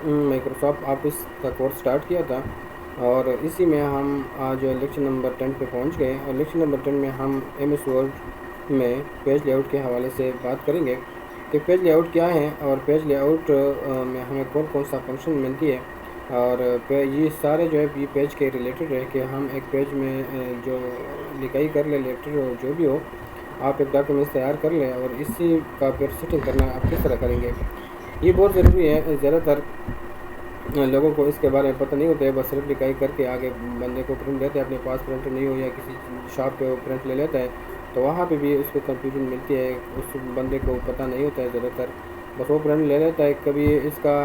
Microsoft office کا course start کیا تھا، اور اسی میں ہم آج لیکچر نمبر 10 پہ پہنچ گئے، اور لیکچر نمبر 10 میں ہم ایم ایس ورڈ میں پیج لے آؤٹ کے حوالے سے بات کریں گے کہ پیج لے آؤٹ کیا ہے، اور پیج لے آؤٹ میں ہمیں کون کون سا فنکشن ملتی ہے، اور یہ سارے جو ہے یہ پیج کے ریلیٹڈ ہے کہ ہم ایک پیج میں جو لکھائی کر لیں، لیٹر ہو جو بھی ہو، آپ ایک ڈاکیومنٹس تیار کر لیں، اور اسی کا پھر سیٹنگ کرنا آپ کس طرح کریں گے، یہ بہت ضروری ہے۔ زیادہ تر لوگوں کو اس کے بارے میں پتہ نہیں ہوتا ہے، بس صرف لکھائی کر کے آگے بندے کو پرنٹ دیتے ہیں، اپنے پاس پرنٹر نہیں ہو یا کسی شاپ پہ وہ پرنٹ لے لیتا ہے، تو وہاں پہ بھی اس کو کنفیوژن ملتی ہے، اس بندے کو پتہ نہیں ہوتا ہے زیادہ تر، بس وہ پرنٹ لے لیتا ہے، کبھی اس کا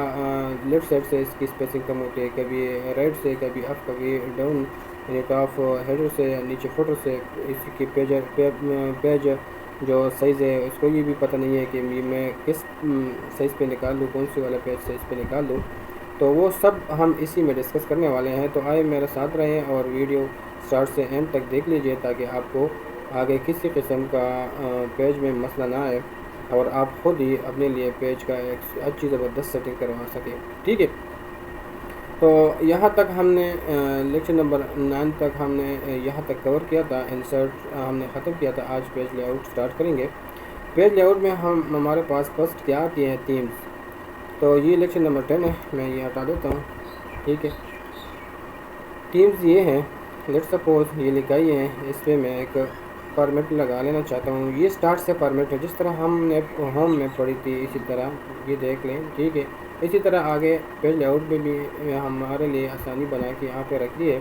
لیفٹ سائڈ سے اس کی اسپیسنگ کم ہوتی ہے، کبھی رائٹ سے، کبھی اپ، کبھی ڈاؤن، یعنی ٹاپ ہیڈر سے یا نیچے فوٹر سے، اس کی پیج جو سائز ہے اس کو یہ بھی پتہ نہیں ہے کہ میں کس سائز پہ نکال لوں، کون سی والا پیج سائز پہ نکال لوں، تو وہ سب ہم اسی میں ڈسکس کرنے والے ہیں۔ تو آئے میرے ساتھ رہیں اور ویڈیو سٹارٹ سے اینڈ تک دیکھ لیجئے تاکہ آپ کو آگے کسی قسم کا پیج میں مسئلہ نہ آئے، اور آپ خود ہی اپنے لیے پیج کا ایک اچھی زبردست سیٹنگ کروا سکیں، ٹھیک ہے۔ تو یہاں تک ہم نے لیکچر نمبر 9 تک ہم نے یہاں تک کور کیا تھا، انسرٹ ہم نے ختم کیا تھا۔ آج پیج لے آؤٹ سٹارٹ کریں گے۔ پیج لے آؤٹ میں ہمارے پاس فرسٹ کیا آتی ہے؟ تھیمز۔ تو یہ لیکچر نمبر 10 ہے، میں یہ ہٹا دیتا ہوں، ٹھیک ہے۔ تھیمز یہ ہیں، لیٹ سپوز یہ لکھائی ہے، اس پہ میں ایک فارمیٹ لگا لینا چاہتا ہوں، یہ سٹارٹ سے فارمیٹ ہے جس طرح ہم نے ہوم میں پڑھی تھی، اسی طرح یہ دیکھ لیں، ٹھیک ہے۔ اسی طرح آگے پیج لے آؤٹ میں بھی ہمارے لیے آسانی بنا کے یہاں پہ رکھ دی ہے،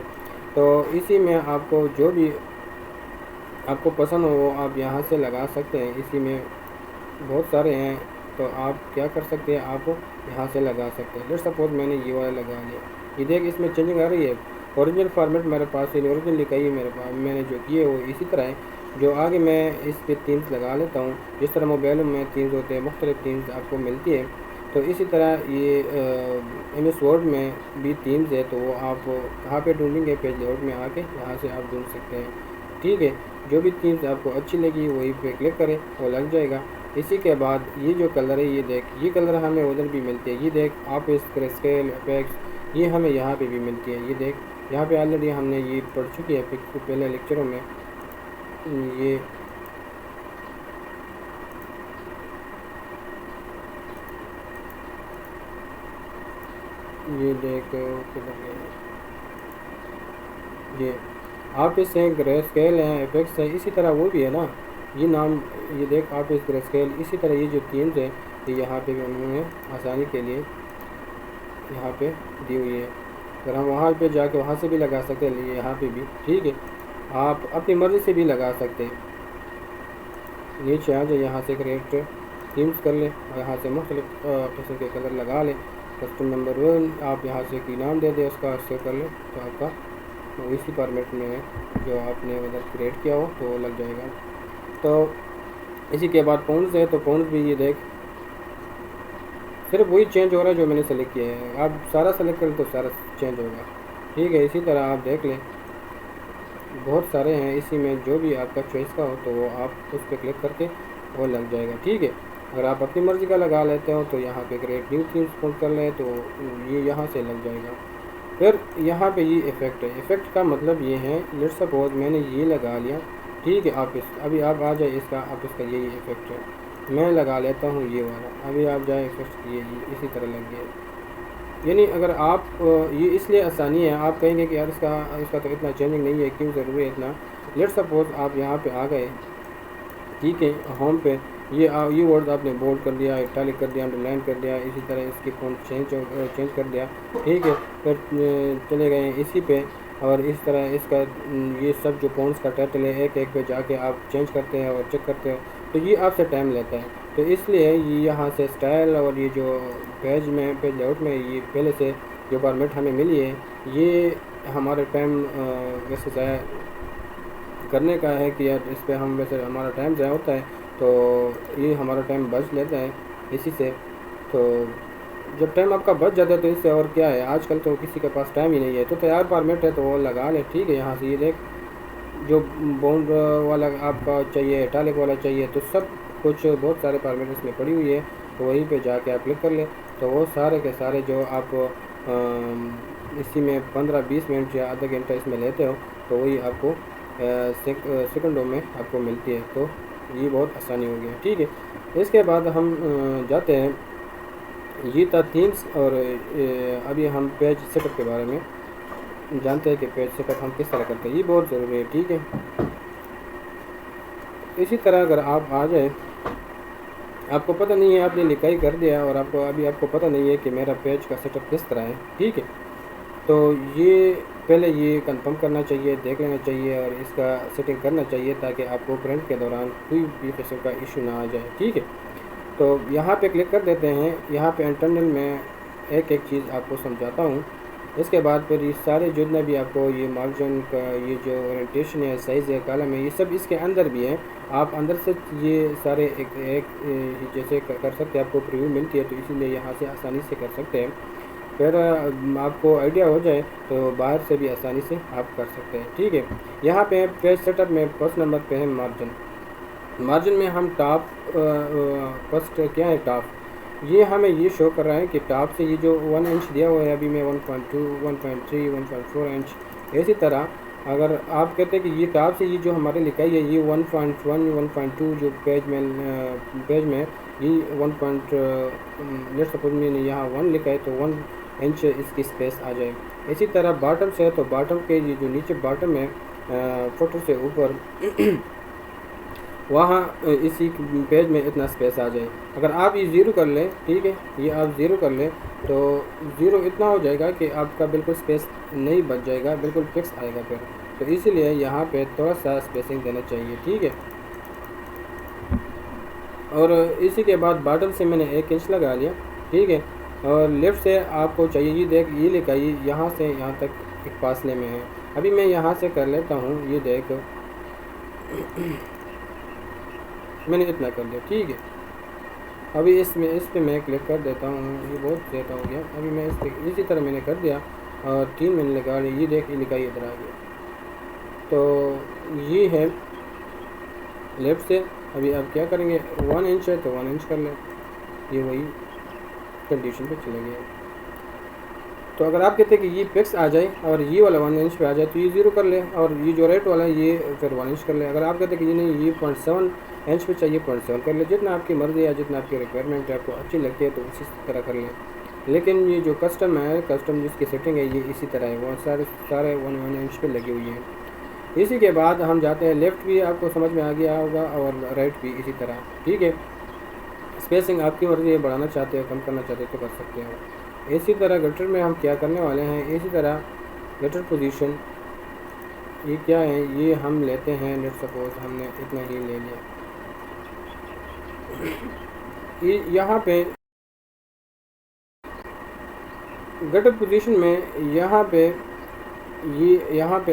تو اسی میں آپ کو جو بھی آپ کو پسند ہو وہ آپ یہاں سے لگا سکتے ہیں، اسی میں بہت سارے ہیں، تو آپ کیا کر سکتے ہیں، آپ یہاں سے لگا سکتے ہیں۔ لیٹ سپوز میں نے یہ والا لگا لیا، یہ دیکھ اس میں چینجنگ آ رہی ہے، اوریجنل فارمیٹ میرے پاس ہے، اوریجنل لکھائی میرے پاس، میں نے جو کی ہے وہ اسی طرح ہے۔ جو آگے میں اس پہ تھیمز لگا لیتا ہوں، جس طرح موبائلوں میں تھیمز ہوتے ہیں، مختلف تھیمز آپ کو ملتی ہے، تو اسی طرح یہ ایم ایس ورڈ میں بھی تھیمز ہے، تو وہ آپ کہاں پہ ڈھونڈیں گے؟ پیج لے آؤٹ میں آ کے یہاں سے آپ ڈھونڈ سکتے ہیں، ٹھیک ہے۔ جو بھی تھیمز آپ کو اچھی لگی وہی پہ کلک کریں، وہ لگ جائے گا۔ اسی کے بعد یہ جو کلر ہے، یہ دیکھ، یہ کلر ہمیں ادھر بھی ملتی ہے، یہ دیکھ آپ اس اسکیل ایفیکٹس، یہ ہمیں یہاں پہ بھی ملتی ہے، یہ دیکھ یہاں پہ آلریڈی ہم نے یہ پڑھ چکی ہے پہلے لیکچروں میں، یہ دیکھ یہ آپ اس سے گرے اسکیل ہیں، ایفیکٹس ہیں، اسی طرح وہ بھی ہے نا، یہ نام، یہ دیکھ آپ اس گرے اسکیل، اسی طرح یہ جو تھیمز ہے یہ یہاں پہ بھی انہوں نے آسانی کے لیے یہاں پہ دی ہوئی ہے، اگر ہم وہاں پہ جا کے وہاں سے بھی لگا سکتے ہیں، یہاں پہ بھی ٹھیک ہے، آپ اپنی مرضی سے بھی لگا سکتے ہیں۔ نیچے آ جائے، یہاں سے کریٹ تھیمز کر لیں، اور یہاں سے مختلف قسم کے کلر لگا لیں، کسٹم نمبر 1 آپ یہاں سے کوئی نام دے دیں، اس کا سیو کر لیں، تو آپ کا اسی فارمیٹ میں جو آپ نے ادھر کریٹ کیا ہو تو وہ لگ جائے گا۔ تو اسی کے بعد پاؤنڈز ہے، تو پاؤنڈز بھی یہ دیکھ صرف وہی چینج ہو رہا ہے جو میں نے سلیکٹ کیا ہے، آپ سارا سلیکٹ کریں تو سارا چینج ہوگا، ٹھیک ہے۔ اسی طرح آپ دیکھ لیں بہت سارے ہیں، اسی میں جو بھی آپ کا چوائس کا ہو تو وہ آپ اس پہ کلک کر کے وہ لگ جائے گا، ٹھیک ہے۔ اگر آپ اپنی مرضی کا لگا لیتے ہو تو یہاں پہ کریٹ نیو تھیمز پوسٹ کر لیں تو یہ یہاں سے لگ جائے گا۔ پھر یہاں پہ یہ ایفیکٹ ہے، ایفیکٹ کا مطلب یہ ہے، لیٹ سپوز میں نے یہ لگا لیا، ٹھیک ہے، آپ ابھی آپ آ جائے اس کا، آپ اس کا یہی ایفیکٹ ہے، میں لگا لیتا ہوں یہ والا، ابھی آپ جائے ایفیکٹ یہ اسی طرح لگ گیا، یعنی اگر آپ یہ اس لیے آسانی ہے، آپ کہیں گے کہ یار اس کا تو اتنا چینجنگ نہیں ہے، کیوں ضروری ہے اتنا؟ لیٹ سپوز آپ یہاں پہ آ گئے، ٹھیک ہے، ہوم پہ یہ ورڈ آپ نے بولڈ کر دیا، اٹیلک کر دیا، انڈر لائن کر دیا، اسی طرح اس کی فونٹ چینج کر دیا، ٹھیک ہے، پھر چلے گئے اسی پہ، اور اس طرح اس کا یہ سب جو پونٹس کا ٹائٹل ہے ایک ایک پہ جا کے آپ چینج کرتے ہیں اور چیک کرتے ہیں، تو یہ آپ سے ٹائم لیتا ہے، تو اس لیے یہ یہاں سے اسٹائل اور یہ جو پیج لے آؤٹ میں یہ پہلے سے جو فارمیٹ ہمیں ملی ہے، یہ ہمارے ٹائم ویسے ضائع کرنے کا ہے کہ یار اس پہ ہم ویسے ہمارا ٹائم ضائع ہوتا ہے، تو یہ ہمارا ٹائم بچ لیتا ہے اسی سے۔ تو جب ٹائم آپ کا بچ جاتا ہے تو اس سے اور کیا ہے، آج کل تو کسی کے پاس ٹائم ہی نہیں ہے، تو تیار فارمیٹ ہے تو وہ لگا لیں، ٹھیک ہے۔ یہاں سے یہ دیکھ جو باؤنڈ والا آپ کا چاہیے، اٹیلک والا چاہیے، تو سب کچھ بہت سارے فارمیٹ اس میں پڑی ہوئی ہے، تو وہیں پہ جا کے آپ کلک کر لیں، تو وہ سارے کے سارے جو آپ اسی میں 15-20 منٹ یا آدھا گھنٹہ اس میں لیتے ہو تو وہی آپ کو سیکنڈوں میں آپ کو ملتی ہے. تو یہ بہت آسانی ہو گیا. ٹھیک ہے. اس کے بعد ہم جاتے ہیں، یہ تھا تھیمس، اور ابھی ہم پیج سیٹ اپ کے بارے میں جانتے ہیں کہ پیج سیٹ اپ ہم کس طرح کرتے ہیں. یہ بہت ضروری ہے. ٹھیک ہے. اسی طرح اگر آپ آ جائیں، آپ کو پتہ نہیں ہے، آپ نے لکھائی کر دیا اور آپ کو پتہ نہیں ہے کہ میرا پیج کا سیٹ اپ کس طرح ہے. ٹھیک ہے. تو یہ پہلے یہ کنفرم کرنا چاہیے، دیکھ لینا چاہیے اور اس کا سیٹنگ کرنا چاہیے تاکہ آپ کو پرنٹ کے دوران کوئی بھی قسم کا ایشو نہ آ جائے. ٹھیک ہے. تو یہاں پہ کلک کر دیتے ہیں. یہاں پہ انٹرنل میں ایک چیز آپ کو سمجھاتا ہوں. اس کے بعد پھر یہ سارے جتنا بھی آپ کو یہ مارجن کا یہ جو اورینٹیشن ہے، سائز ہے، کالم ہے، یہ سب اس کے اندر بھی ہے. آپ اندر سے یہ سارے ایک جیسے کر سکتے ہیں. آپ کو پریویو ملتی ہے تو اسی لیے یہاں سے آسانی سے کر سکتے ہیں. پھر آپ کو آئیڈیا ہو جائے تو باہر سے بھی آسانی سے آپ کر سکتے ہیں. ٹھیک ہے. یہاں پہ پیج سیٹ اپ میں فرسٹ نمبر پہ ہے مارجن میں ہم ٹاپ فرسٹ کیا ہے ٹاپ. یہ ہمیں یہ شو کر رہا ہے کہ ٹاپ سے یہ جو 1 انچ دیا ہوا ہے ابھی میں 1.2 1.3 1.4 انچ. اسی طرح اگر آپ کہتے ہیں کہ یہ ٹاپ سے یہ جو ہمارے لکھائی ہے یہ 1.1 1.2 جو پیج میں یہ 1. لیٹ سپوز میں نے یہاں 1 لکھا ہے تو 1 انچ اس کی اسپیس آ جائے. اسی طرح باٹم سے ہے تو باٹم کے یہ جو نیچے باٹم ہے فوٹو سے اوپر وہاں اسی پیج میں اتنا اسپیس آ جائے. اگر آپ یہ 0 کر لیں، ٹھیک ہے، یہ آپ 0 کر لیں تو 0 اتنا ہو جائے گا کہ آپ کا بالکل اسپیس نہیں بچ جائے گا، بالکل فکس آئے گا پھر. تو اسی لیے یہاں پہ تھوڑا سا اسپیسنگ دینا چاہیے. ٹھیک ہے. اور اسی کے بعد باٹم سے میں نے 1 انچ لگا لیا. ٹھیک ہے. اور لیفٹ سے آپ کو چاہیے یہ دیکھ یہ لکھائی یہاں سے یہاں تک ایک فاصلے میں ہے. ابھی میں یہاں سے کر لیتا ہوں. یہ دیکھ میں نے اتنا کر دیا. ٹھیک ہے. ابھی اس پہ میں کلک کر دیتا ہوں. یہ بہت زیادہ ہو گیا. ابھی میں اس پہ اسی طرح میں نے کر دیا اور 3 میں نے لگا لیا. یہ دیکھ یہ لکھائی ادھر آ گیا. تو یہ ہے لیفٹ سے. ابھی آپ کیا کریں گے، 1 انچ ہے تو 1 انچ کر لیں. یہ وہی کنڈیشن پہ چلے گئے. تو اگر آپ کہتے ہیں کہ یہ فکس آ جائے اور یہ والا 1 انچ پہ آ جائے تو یہ 0 کر لیں، اور یہ جو ریٹ والا ہے یہ پھر 1 انچ کر لیں. اگر آپ کہتے ہیں کہ یہ نہیں یہ 0.7 انچ پہ چاہیے 0.7 کر لیں. جتنا آپ کی مرضی ہے، جتنا آپ کی ریکوائرمنٹ ہے، آپ کو اچھی لگتی ہے تو اسی طرح کر لیں. لیکن یہ جو کسٹم جس کی سیٹنگ ہے یہ اسی طرح ہے، وہ سارے 1 انچ پہ لگی ہوئی ہیں. اسی کے بعد ہم جاتے ہیں لیفٹ بھی آپ کو سمجھ میں آ گیا ہوگا اور رائٹ بھی اسی طرح. ٹھیک ہے. اسپیسنگ آپ کی مرضی ہے، بڑھانا چاہتے ہیں کم کرنا چاہتے ہیں تو کر سکتے ہیں. اسی طرح گٹر میں ہم کیا کرنے والے ہیں، اسی طرح گٹر پوزیشن یہ کیا ہے، یہ ہم لیتے ہیں. لیٹ سپوز ہم نے اتنا ہی لے لیا. یہاں پہ گٹر پوزیشن میں یہاں پہ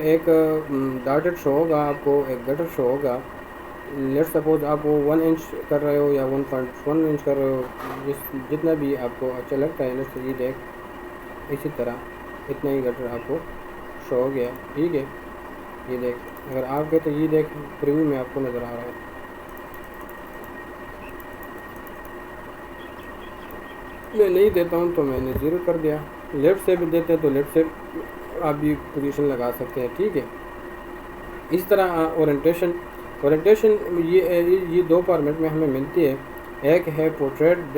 ایک ڈاٹڈ شو ہوگا، آپ کو ایک گٹر شو ہوگا. لیٹ سپوز آپ وہ 1 انچ کر رہے ہو یا 1.1 انچ کر رہے ہو، جتنا بھی آپ کو اچھا لگتا ہے. لیٹ سے یہ دیکھ اسی طرح اتنا ہی گٹر آپ کو شو ہو گیا. ٹھیک ہے. یہ دیکھ اگر آپ کے تو یہ دیکھ پریویو میں آپ کو نظر آ رہا ہے. میں نہیں دیتا ہوں تو میں نے 0 کر دیا. لیفٹ سے بھی دیتے ہیں تو لیفٹ سے آپ بھی پوزیشن لگا سکتے ہیں. ٹھیک ہے. اس طرح اورینٹیشن یہ 2 فارمیٹ میں ہمیں ملتی ہے. ایک ہے پورٹریٹ،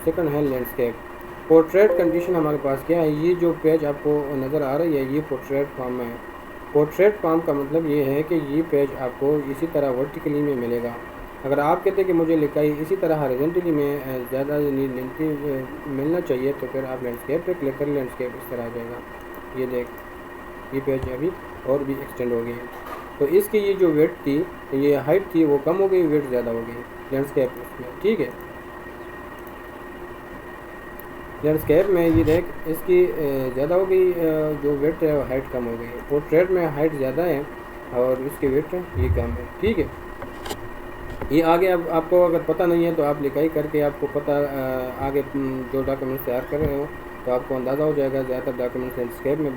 سیکنڈ ہے لینڈسکیپ. پورٹریٹ کنڈیشن ہمارے پاس کیا ہے، یہ جو پیج آپ کو نظر آ رہی ہے یہ پورٹریٹ فارم میں ہے. پورٹریٹ فارم کا مطلب یہ ہے کہ یہ پیج آپ کو اسی طرح ورٹیکلی میں ملے گا. اگر آپ کہتے ہیں کہ مجھے لکھائی اسی طرح ہارزنٹلی میں زیادہ لینتھی ملنا چاہیے تو پھر آپ لینڈسکیپ پہ کلک کر لینڈسکیپ اس طرح آ جائے گا. یہ دیکھ یہ پیج ابھی اور بھی ایکسٹینڈ ہو گئی ہے. تو اس کی یہ جو ویڈ تھی، یہ ہائٹ تھی وہ کم ہو گئی، ویڈ زیادہ ہو گئی لینڈسکیپ میں. ٹھیک ہے. لینڈسکیپ میں یہ دیکھ اس کی زیادہ ہو گئی، جو ویڈ ہے وہ ہائٹ کم ہو گئی. پورٹریٹ میں ہائٹ زیادہ ہے اور اس کی ویڈ یہ کم ہے. ٹھیک ہے. یہ آگے اب آپ کو اگر پتہ نہیں ہے تو آپ لکھائی کر کے آپ کو پتہ آگے جو ڈاکیومنٹس تیار کر رہے ہو تو آپ کو اندازہ ہو جائے گا. زیادہ تر ڈاکیومنٹس لینڈسکیپ میں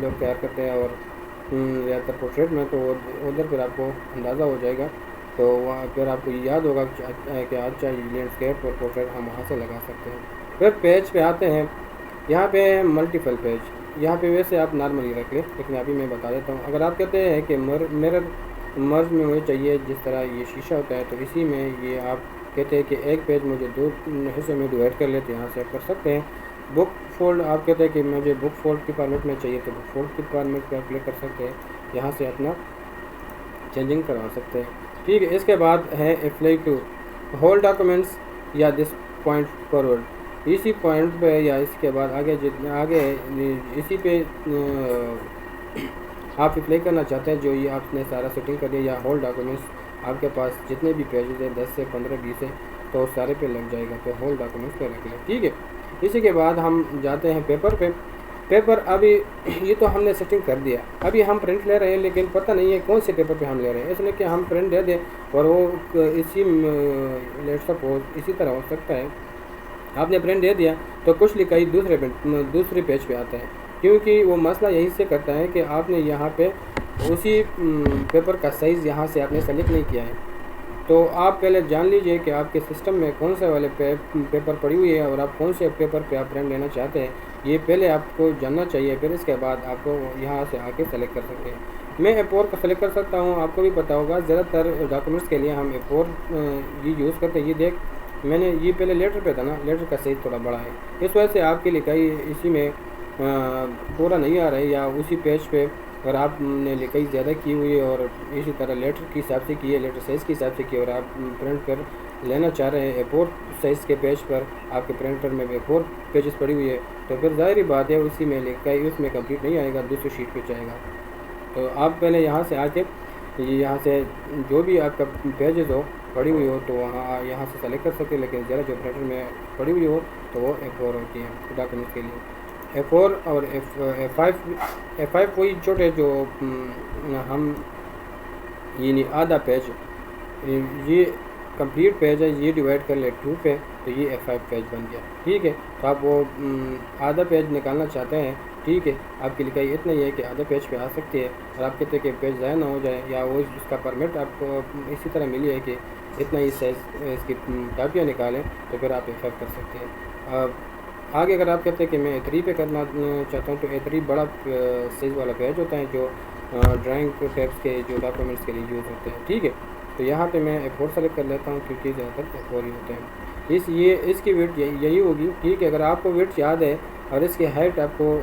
لوگ تیار کرتے ہیں اور زیادہ تر پورٹریٹ میں، تو ادھر پھر آپ کو اندازہ ہو جائے گا. تو پھر آپ کو یاد ہوگا کہ اچھا یہ لینڈسکیپ اور پورٹریٹ ہم وہاں سے لگا سکتے ہیں. پھر پیج پہ آتے ہیں، یہاں پہ ملٹیپل پیج، یہاں پہ ویسے آپ نارملی رکھ لیں، لیکن ابھی میں بتا دیتا ہوں۔ اگر آپ کہتے ہیں کہ مرر مرض میں مجھے چاہیے جس طرح یہ شیشہ ہوتا ہے، تو اسی میں یہ آپ کہتے ہیں کہ ایک پیج مجھے 2 حصے میں ڈیوائڈ کر لیتے ہیں، یہاں سے آپ کر سکتے ہیں۔ بک فولڈ آپ کہتے ہیں کہ مجھے بک فولڈ کے فارمیٹ میں چاہیے، تو بک فولڈ کے فارمیٹ پہ آپ کلک کر سکتے ہیں، یہاں سے اپنا چینجنگ کروا سکتے ہیں، ٹھیک ہے۔ اس کے بعد ہے اپلائی ٹو ہول ڈاکومنٹس یا دس پوائنٹ فارورڈ، اسی پوائنٹ پہ یا اس کے بعد آگے جتنا آگے اسی پہ آپ اپلائی کرنا چاہتے ہیں جو یہ آپ نے سارا سیٹنگ کر دیا، یا ہول ڈاکومنٹس آپ کے پاس جتنے بھی پیجز ہیں 10 سے 15 20 ہیں تو سارے پہ لگ جائے گا، تو ہول ڈاکومنٹس پہ رکھ لیں، ٹھیک ہے۔ اسی کے بعد ہم جاتے ہیں پیپر پہ۔ پیپر ابھی یہ تو ہم نے سیٹنگ کر دیا، ابھی ہم پرنٹ لے رہے ہیں، لیکن پتہ نہیں ہے کون سے پیپر پہ ہم لے رہے ہیں، اس لیے کہ ہم پرنٹ دے دیں اور وہ اسی لیٹ سپوز اسی طرح ہو سکتا ہے آپ نے پرنٹ دے دیا تو کچھ لکھائی دوسرے پیج پہ آتا ہے، کیونکہ وہ مسئلہ یہی سے کرتا ہے کہ آپ نے یہاں پہ اسی پیپر کا سائز یہاں سے آپ نے سلیکٹ نہیں کیا ہے۔ تو آپ پہلے جان لیجئے کہ آپ کے سسٹم میں کون سے والے پیپر پڑی ہوئی ہے اور آپ کون سے پیپر پہ آپ پرنٹ لینا چاہتے ہیں، یہ پہلے آپ کو جاننا چاہیے، پھر اس کے بعد آپ کو یہاں سے آ کے سلیکٹ کر سکتے ہیں۔ میں A4 کا سلیکٹ کر سکتا ہوں، آپ کو بھی پتا ہوگا زیادہ تر ڈاکومنٹس کے لیے ہم A4 یہ یوز کرتے ہیں۔ یہ دیکھ میں نے یہ پہلے لیٹر پہ تھا نا، لیٹر کا سائز تھوڑا بڑا ہے، اس وجہ سے آپ کی لکھائی اسی میں پورا نہیں آ رہا ہے، یا اسی پیج پہ اگر آپ نے لکھائی زیادہ کی ہوئی ہے اور اسی طرح لیٹر کے حساب سے کی ہے، لیٹر سائز کے حساب سے کی ہے، اور آپ پرنٹ کر لینا چاہ رہے ہیں A4 سائز کے پیج پر، آپ کے پرنٹر میں A4 پیجز پڑی ہوئی ہے، تو پھر ظاہری بات ہے اسی میں لکھائی اس میں کمپلیٹ نہیں آئے گا، دوسری شیٹ پہ جائے گا۔ تو آپ پہلے یہاں سے آ کے یہاں سے جو بھی آپ کا پیجز ہو پڑی ہوئی ہو تو وہاں یہاں سے سلیکٹ کر سکتے ہیں، لیکن ذرا جو پرنٹر میں پڑی ہوئی ہو تو وہ A4 ہوتی ہے ڈاکومنٹس کے لیے۔ A4 اور F5 وہی چھوٹے جو ہم یعنی آدھا پیج یہ کمپلیٹ پیج ہے، یہ ڈیوائڈ کر لے 2 پہ تو یہ F5 پیج بن گیا، ٹھیک ہے۔ تو آپ وہ آدھا پیج نکالنا چاہتے ہیں، ٹھیک ہے، آپ کی لکھائی اتنا ہی ہے کہ آدھا پیج پہ آ سکتی ہے، اور آپ کہتے ہیں کہ پیج ضائع نہ ہو جائے، یا وہ اس کا پرمٹ آپ کو اسی طرح ملی ہے کہ اتنا ہی سائز اس کی کاپیاں نکالیں، تو پھر آپ F5 کر سکتے ہیں۔ آگے اگر آپ کہتے ہیں کہ میں A3 پہ کرنا چاہتا ہوں تو A3 بڑا سائز والا پیج ہوتا ہے جو ڈرائنگ ٹیپس کے جو ڈاکومنٹس کے لیے یوز ہوتے ہیں، ٹھیک ہے۔ تو یہاں پہ میں A4 سلیکٹ کر لیتا ہوں کیونکہ زیادہ تر A4 ہی ہوتے ہیں۔ اس کی ویڈھ یہی ہوگی، ٹھیک ہے۔ اگر آپ کو ویڈھ یاد ہے اور اس کی ہائٹ آپ کو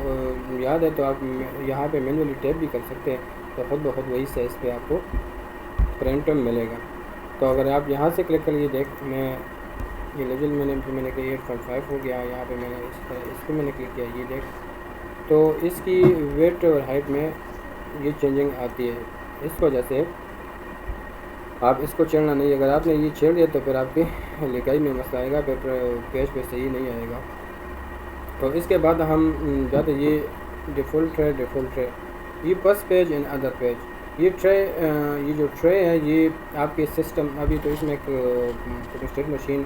یاد ہے تو آپ یہاں پہ مینولی ٹیپ بھی کر سکتے ہیں، تو خود بخود وہی سائز پہ آپ کو پرنٹ ملے گا۔ تو اگر آپ یہاں سے کلک کر لیجیے، دیکھ میں یہ لیجل میں نے کہا 8.5 ہو گیا، یہاں پہ میں نے اس پہ میں نے کلک کیا، یہ دیکھ تو اس کی ویٹ اور ہائٹ میں یہ چینجنگ آتی ہے، اس وجہ سے آپ اس کو چھیڑنا نہیں، اگر آپ نے یہ چھیڑ دیا تو پھر آپ کی لکھائی میں مسئلہ آئے گا، پھر پیج پہ صحیح نہیں آئے گا۔ تو اس کے بعد ہم جاتے یہ ڈیفالٹ ہے، یہ first page and other page, یہ جو ٹرے ہے یہ آپ کے سسٹم ابھی تو اس میں ایک فوٹوسٹیٹ مشین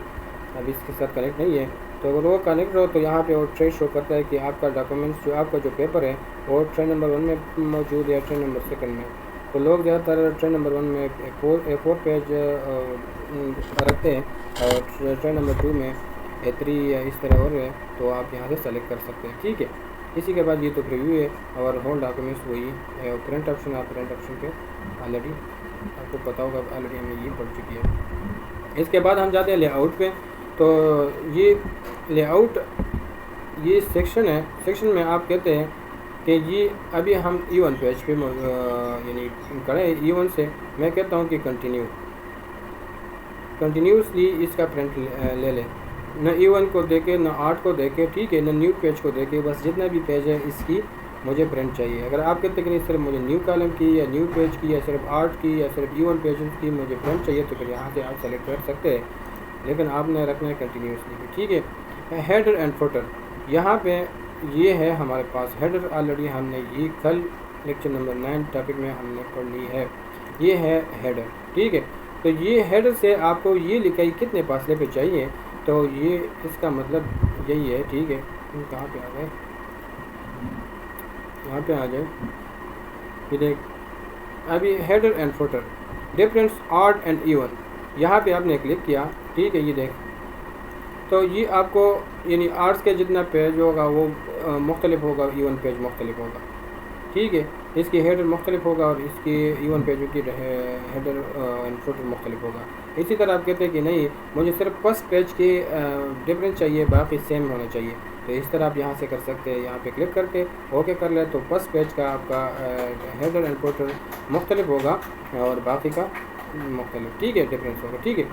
ابھی اس کے ساتھ کنیکٹ نہیں ہے، تو اگر وہ کنیکٹ ہو تو یہاں پہ وہ ٹرے شو کرتا ہے کہ آپ کا ڈاکومنٹس جو آپ کا جو پیپر ہے وہ ٹرے نمبر 1 میں موجود ہے یا ٹرے نمبر 2 میں۔ تو لوگ زیادہ تر ٹرے نمبر 1 میں A4 پیج رکھتے ہیں، اور ٹرے نمبر 2 میں A3 یا اس طرح اور ہے، تو آپ یہاں سے سلیکٹ کر سکتے ہیں، ٹھیک ہے۔ اسی کے بعد یہ تو پریویو ہے، اور ہول ڈاکومنٹس وہی ہے، پرنٹ آپشن آپ پرنٹ آپشن پہ آلریڈی آپ کو پتا ہوگا، آلریڈی ہمیں یہ پڑ چکی ہے۔ اس کے بعد ہم جاتے ہیں لے آؤٹ پہ، تو یہ لے آؤٹ یہ سیکشن ہے، سیکشن میں آپ کہتے ہیں کہ یہ ابھی ہم E1 پیج پہ یعنی کریں E1 سے، میں کہتا ہوں کہ کنٹینیوسلی اس کا پرنٹ لے لیں، نہ E1 کو دیکھے نہ 8 کو دیکھے، ٹھیک ہے، نہ نیو پیج کو دیکھے، بس جتنا بھی پیج ہے اس کی مجھے پرنٹ چاہیے۔ اگر آپ کہتے ہیں کہ صرف مجھے نیو کالم کی یا نیو پیج کی یا صرف 8 کی یا صرف E1 پیجز کی مجھے پرنٹ چاہیے، تو پھر یہاں سے آپ سلیکٹ کر سکتے ہیں، لیکن آپ نے رکھنا ہے کنٹینیوسلی، ٹھیک ہے۔ ہیڈر اینڈ فوٹر، یہاں پہ یہ ہے ہمارے پاس ہیڈر، آلریڈی ہم نے یہ کل لیکچر نمبر 9 ٹاپک میں ہم نے پڑھ لی ہے، یہ ہے ہیڈر، ٹھیک ہے۔ تو یہ ہیڈر سے آپ کو یہ لکھائی کتنے فاصلے پہ چاہیے، تو یہ اس کا مطلب یہی ہے، ٹھیک ہے۔ کہاں پہ آ گئے، یہاں پہ آ جائے، یہ دیکھ ابھی header and footer difference 8 and E1، یہاں پہ آپ نے کلک کیا، ٹھیک ہے، یہ دیکھ تو یہ آپ کو یعنی آرٹس کے جتنا پیج ہوگا وہ مختلف ہوگا، ایون پیج مختلف ہوگا، ٹھیک ہے. اس کی ہیڈر مختلف ہوگا اور اس کی ایون پیجوں کی ہیڈر اینڈ فوٹر مختلف ہوگا. اسی طرح آپ کہتے ہیں کہ نہیں مجھے صرف فرسٹ پیج کی ڈفرینس چاہیے، باقی سیم ہونا چاہیے، تو اس طرح آپ یہاں سے کر سکتے ہیں. یہاں پہ کلک کر کے اوکے کر لیں تو فرسٹ پیج کا آپ کا ہیڈر اینڈ فوٹر مختلف ہوگا اور باقی کا مختلف، ٹھیک ہے، ڈفرینس ہوگا. ٹھیک ہے.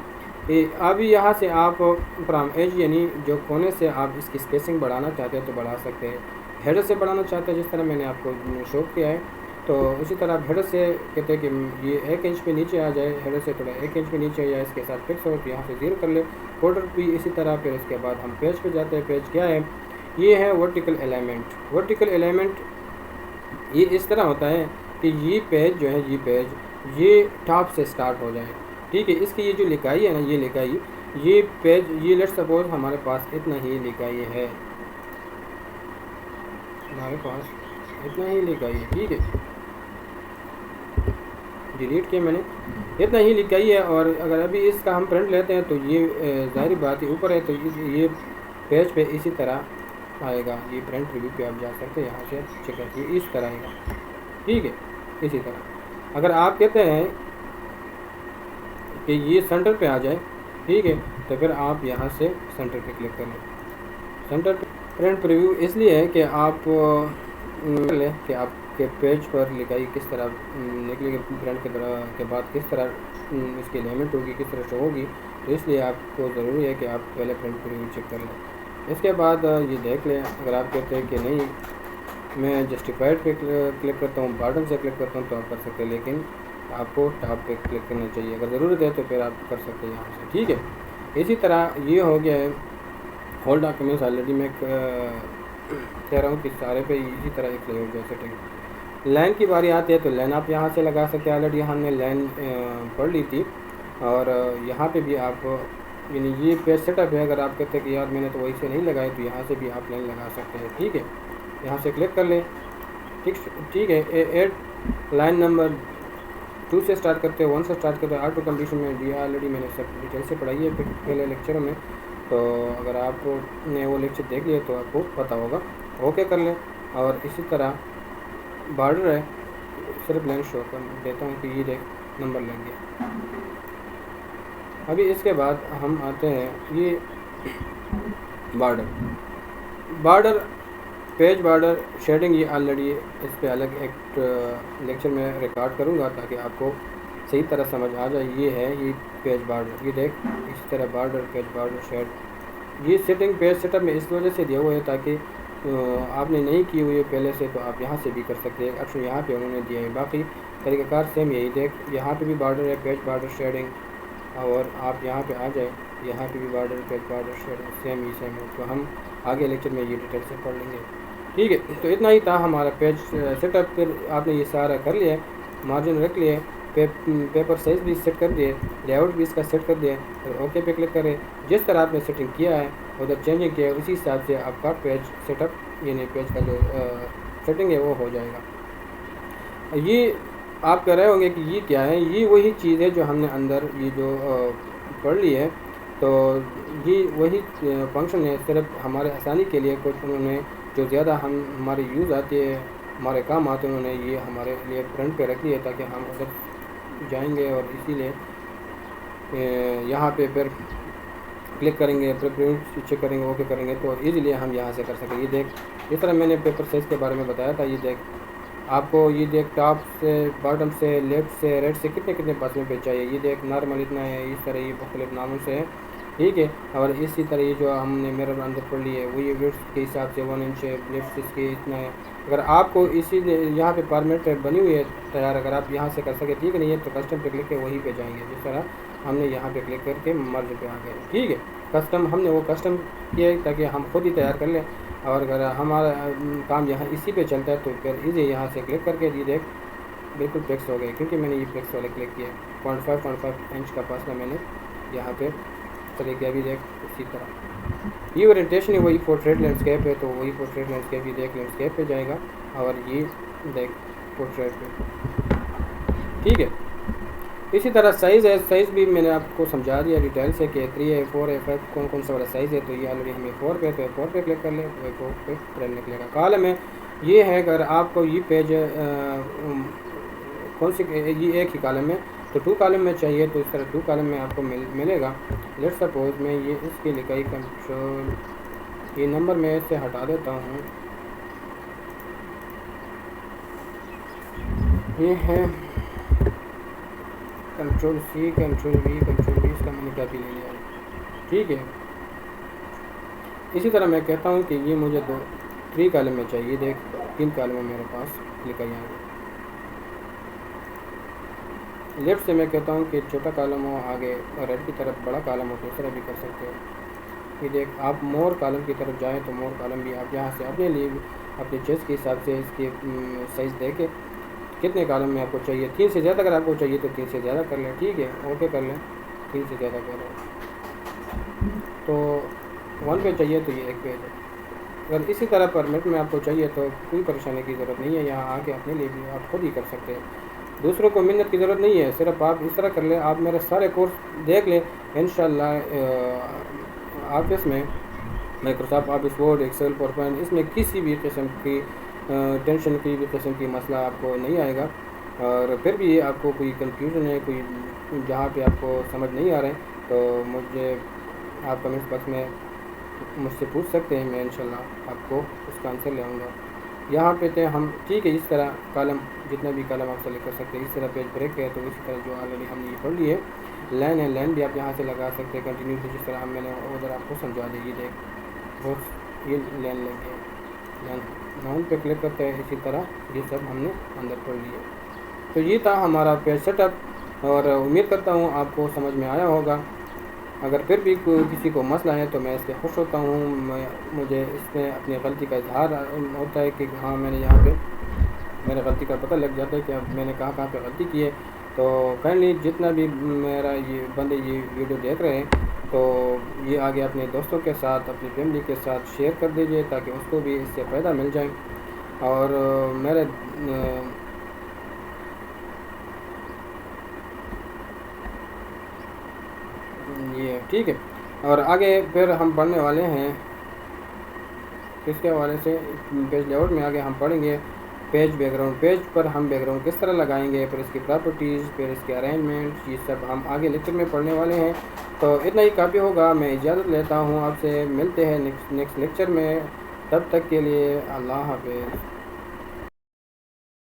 ابھی یہاں سے آپ فرام ایج یعنی جو کونے سے آپ اس کی اسپیسنگ بڑھانا چاہتے ہیں تو بڑھا سکتے ہیں. ہیڈر سے بڑھانا چاہتے ہیں جس طرح میں نے آپ کو شو کیا ہے، تو اسی طرح آپ ہیڈر سے کہتے ہیں کہ یہ 1 انچ پہ نیچے آ جائے، ہیڈر سے تھوڑا 1 انچ پہ نیچے آ جائے، اس کے ساتھ فکس ہو تو یہاں سے 0 کر لے. فوٹر بھی اسی طرح. پھر اس کے بعد ہم پیج پہ جاتے ہیں. پیج کیا ہے؟ یہ ہے ورٹیکل الائنمنٹ. ورٹیکل الائنمنٹ یہ اس طرح ہوتا ہے کہ یہ پیج جو ہے، یہ پیج یہ ٹاپ سے سٹارٹ ہو جائے، ٹھیک ہے. اس کی یہ جو لکائی ہے نا، یہ لکائی، یہ پیج، یہ لیٹ سپوز ہمارے پاس اتنا ہی لکائی ہے، ہمارے پاس اتنا ہی لکائی ہے، ٹھیک ہے. ڈیلیٹ کیا میں نے، اتنا ہی لکائی ہے. اور اگر ابھی اس کا ہم پرنٹ لیتے ہیں تو یہ ظاہری بات ہے اوپر ہے تو یہ پیج پہ اسی طرح آئے گا. یہ پرنٹ ریویو پہ آپ جا سکتے ہیں، یہاں سے چیک کرتے ہیں، اس طرح آئے گا، ٹھیک ہے. اسی طرح اگر آپ کہتے ہیں کہ یہ سینٹر پہ آ جائے، ٹھیک ہے، تو پھر آپ یہاں سے سینٹر پہ کلک کر لیں. سینٹر پہ پرنٹ پریویو اس لیے ہے کہ آپ لیں کہ آپ کے پیج پر لکائی کس طرح نکلے گی، پرنٹ کے بعد کس طرح اس کی لیمٹ ہوگی، کس طرح شو ہوگی. تو اس لیے آپ کو ضروری ہے کہ آپ پہلے پرنٹ پریویو چیک کر لیں. اس کے بعد یہ دیکھ لیں. اگر آپ کہتے ہیں کہ نہیں میں جسٹیفائڈ پہ کلک کرتا ہوں، باٹم سے کلک کرتا ہوں، تو آپ کر سکتے ہیں، لیکن آپ کو ٹاپ پہ کلک کرنا چاہیے. اگر ضرورت ہے تو پھر آپ کر سکتے ہیں یہاں سے، ٹھیک ہے. اسی طرح یہ ہو گیا ہے ہول ڈاکیومنٹس. آلریڈی میں کہہ رہا ہوں کہ سارے پہ اسی طرح ایک لیاؤٹ جیسے سیٹنگ. لائن کی باری آتی ہے تو لائن آپ یہاں سے لگا سکتے ہیں. آلریڈی ہم نے لائن پڑھ لی تھی. اور یہاں پہ بھی آپ یعنی یہ پیج سیٹ اپ ہے. اگر آپ کہتے ہیں کہ یار میں نے تو وہی سے نہیں لگائی تو یہاں سے بھی آپ لائن لگا سکتے ہیں، ٹھیک ہے. یہاں سے کلک کر لیں، ٹھیک ہے. ایڈ لائن نمبر 2 سے اسٹارٹ کرتے ہیں، 1 سے اسٹارٹ کرتے ہیں. آٹو کمپلیشن میں بھی آلریڈی میں نے سب ڈیٹیل سے پڑھائی ہے پہلے لیکچروں میں، تو اگر آپ نے وہ لیکچر دیکھ لیے تو آپ کو پتہ ہوگا. اوکے کر لیں. اور اسی طرح بارڈر ہے، صرف لائن شو کر دیتا ہوں کہ یہ دیکھ نمبر لگ گیا. ابھی اس کے بعد ہم آتے ہیں یہ بارڈر پیج بارڈر شیڈنگ. یہ آلریڈی اس پہ الگ ایک لیکچر میں ریکارڈ کروں گا تاکہ آپ کو صحیح طرح سمجھ آ جائے. یہ ہے یہ پیج بارڈر، یہ دیکھ اس طرح بارڈر، پیج بارڈر، شیڈ. یہ سیٹنگ پیج سیٹ اپ میں اس وجہ سے دیا ہوا ہے تاکہ آپ نے نہیں کی ہوئی ہے پہلے سے تو آپ یہاں سے بھی کر سکتے ہیں. آپشن یہاں پہ انہوں نے دیا ہے، باقی طریقہ کار سیم یہی. دیکھ یہاں پہ بھی بارڈر ہے، پیج بارڈر شیڈنگ، اور آپ یہاں پہ آ جائیں، یہاں پہ بھی border, page border shading same ہی ہے. تو ہم آگے لیکچر میں یہ ڈیٹیل سے پڑھ لیں گے، ٹھیک ہے. تو اتنا ہی تھا ہمارا پیج سیٹ اپ. پھر آپ نے یہ سارا کر لیا، مارجن رکھ لیے، پیپر سائز بھی سیٹ کر دیے، لے آؤٹ بھی اس کا سیٹ کر دیا. پھر اوکے پہ کلک کریں. جس طرح آپ نے سیٹنگ کیا ہے ادھر چینجنگ کیا ہے اسی حساب سے آپ کا پیج سیٹ اپ یعنی پیج کا جو سیٹنگ ہے وہ ہو جائے گا. یہ آپ کہہ رہے ہوں گے کہ یہ کیا ہے؟ یہ وہی چیز ہے جو ہم نے اندر یہ جو پڑھ لی ہے. تو یہ وہی فنکشن ہے، صرف ہمارے آسانی کے لیے کچھ انہوں نے جو زیادہ ہمارے یوز آتی ہے، ہمارے کام آتے ہیں، انہوں نے یہ ہمارے لیے فرنٹ پہ رکھ لی ہے تاکہ ہم ادھر جائیں گے اور اسی لیے یہاں پہ پھر کلک کریں گے، پھر پرنٹ چیک کریں گے، اوکے کریں گے تو ایزیلی ہم یہاں سے کر سکیں. یہ دیکھ اس طرح میں نے پیپر سائز کے بارے میں بتایا تھا. یہ دیکھ آپ کو، یہ دیکھ ٹاپ سے، باٹم سے، لیفٹ سے، رائٹ سے کتنے پاسوں پہ چاہیے. یہ دیکھ نارمل اتنا ہے، اس طرح یہ مختلف ناموں سے ہے، ٹھیک ہے. اور اسی طرح یہ جو ہم نے میرر اندر پڑھ لی ہے وہ یہ ویڈتھ کے حساب سے 1 انچ ہے، لیفٹ اس کے اتنا ہے. اگر آپ کو اسی یہاں پہ فارمیٹ بنی ہوئی ہے تیار، اگر آپ یہاں سے کر سکیں ٹھیک ہے. نہیں ہے تو کسٹم پہ کلک کے وہیں پہ جائیں گے جس طرح ہم نے یہاں پہ کلک کر کے مرج پہ آ گئے، ٹھیک ہے. کسٹم ہم نے وہ کسٹم کیا ہے تاکہ ہم خود ہی تیار کر لیں. اور اگر ہمارا کام یہاں اسی پہ چلتا ہے تو پھر ایزی یہاں سے کلک کر کے یہ دیکھ بالکل فکس ہو گئے کیونکہ میں نے یہ فکس والے کلک کیا ہے. 0.5 انچ کا فاصلہ میں نے یہاں پہ چلے گیا. بھی دیکھ اسی طرح یہ اورینٹیشن ہے وہی پورٹریٹ لینڈسکیپ ہے تو وہی پورٹریٹ لینڈسکیپ، یہ دیکھ لینڈسکیپ پہ جائے گا اور یہ دیکھ پورٹریٹ پہ، ٹھیک ہے. اسی طرح سائز ہے، سائز بھی میں نے آپ کو سمجھا دیا ڈیٹیل سے کہ 3 ہے 4 ہے 5 کون سا والا سائز ہے. تو یہ آلریڈی ہمیں 4 پہ، تو 4 پہ کلک کر لیں، 4 پہ پرنٹ نکلے گا. کالم ہے یہ ہے، اگر آپ کو یہ پیج کون سی یہ ایک ہی کالم ہے تو 2 کالم میں چاہیے تو اس طرح 2 کالم میں آپ کو ملے گا. لیٹ سپوز میں یہ اس کی لکھائی کنٹرول، یہ نمبر میں اس سے ہٹا دیتا ہوں. یہ ہے control C, control V, control V, اس کا میں نے کاپی لے لیا. ٹھیک ہے. اسی طرح میں کہتا ہوں کہ یہ مجھے 3 کالم میں چاہیے. دیکھ 3 کالم میرے پاس لکھائی آ گئی. لیفٹ سے میں کہتا ہوں کہ چھوٹا کالم ہو آگے اور رائٹ کی طرف بڑا کالم ہو تو اس طرح بھی کر سکتے ہو. یہ دیکھ آپ مور کالم کی طرف جائیں تو مور کالم بھی آپ یہاں سے اپنے لیے اپنے چیسٹ کے حساب سے اس کی سائز دے کے کتنے کالم میں آپ کو چاہیے. 3 سے زیادہ اگر آپ کو چاہیے تو 3 سے زیادہ کر لیں. ٹھیک ہے، اوکے کر لیں. 3 سے زیادہ کر لیں تو 1 پہ چاہیے تو یہ 1 پیج ہے. اگر اسی طرح پر منٹ میں آپ کو چاہیے تو کوئی پریشانی کی ضرورت نہیں ہے. یہاں آ کے اپنے لیے بھی آپ خود ہی کر سکتے ہیں. دوسروں کو محنت کی ضرورت نہیں ہے. صرف آپ اس طرح کر لیں، آپ میرے سارے کورس دیکھ لیں انشاءاللہ. آفس میں Microsoft Office Word, Excel, PowerPoint, اس میں کسی بھی قسم کی ٹینشن کی بھی قسم کی مسئلہ آپ کو نہیں آئے گا. اور پھر بھی آپ کو کوئی کنفیوژن ہے، کوئی جہاں پہ آپ کو سمجھ نہیں آ رہے ہیں تو مجھے آپ کمنٹ باکس میں مجھ سے پوچھ سکتے ہیں. میں انشاءاللہ آپ کو اس کا آنسر لے آؤں گا. یہاں پہ تھے ہم. ٹھیک ہے، اس طرح کالم جتنا بھی کالم آپ سلیکٹ کر سکتے ہیں. اس طرح پیج بریک ہے تو اسی طرح جو آلریڈی ہم نے یہ پڑھ لی ہے لین ہے، لین بھی آپ یہاں سے لگا سکتے ہیں. کنٹینیو سے جس طرح میں نے ادھر آپ کو سمجھا دی. یہ دیکھ بہت یہ لین لگ گیا. لین نون پہ کلک کرتے ہیں. اسی طرح یہ سب ہم نے اندر پڑھ لیے. تو یہ تھا ہمارا پیج سیٹ اپ اور امید کرتا ہوں آپ کو سمجھ میں آیا ہوگا. اگر پھر بھی کسی کو مسئلہ ہے تو میں اس سے خوش ہوتا ہوں. مجھے اس میں اپنی غلطی کا اظہار ہوتا ہے کہ ہاں میں نے یہاں پہ میرے غلطی کا پتہ لگ جاتا ہے کہ اب میں نے کہاں پہ غلطی کی ہے. تو کائنڈلی جتنا بھی میرا یہ بندے یہ ویڈیو دیکھ رہے ہیں تو یہ آگے اپنے دوستوں کے ساتھ، اپنی فیملی کے ساتھ شیئر کر دیجئے تاکہ اس کو بھی اس سے فائدہ مل جائے. اور میرے یہ ٹھیک ہے. اور آگے پھر ہم پڑھنے والے ہیں کس کے حوالے سے، پیج لے آؤٹ میں آگے ہم پڑھیں گے پیج بیک گراؤنڈ. پیج پر ہم بیک گراؤنڈ کس طرح لگائیں گے، پھر اس کی پراپرٹیز، پھر اس کے ارینجمنٹ، یہ سب ہم آگے لیکچر میں پڑھنے والے ہیں. تو اتنا ہی کافی ہوگا. میں اجازت لیتا ہوں آپ سے. ملتے ہیں نیکسٹ لیکچر میں. تب تک کے لیے اللہ حافظ.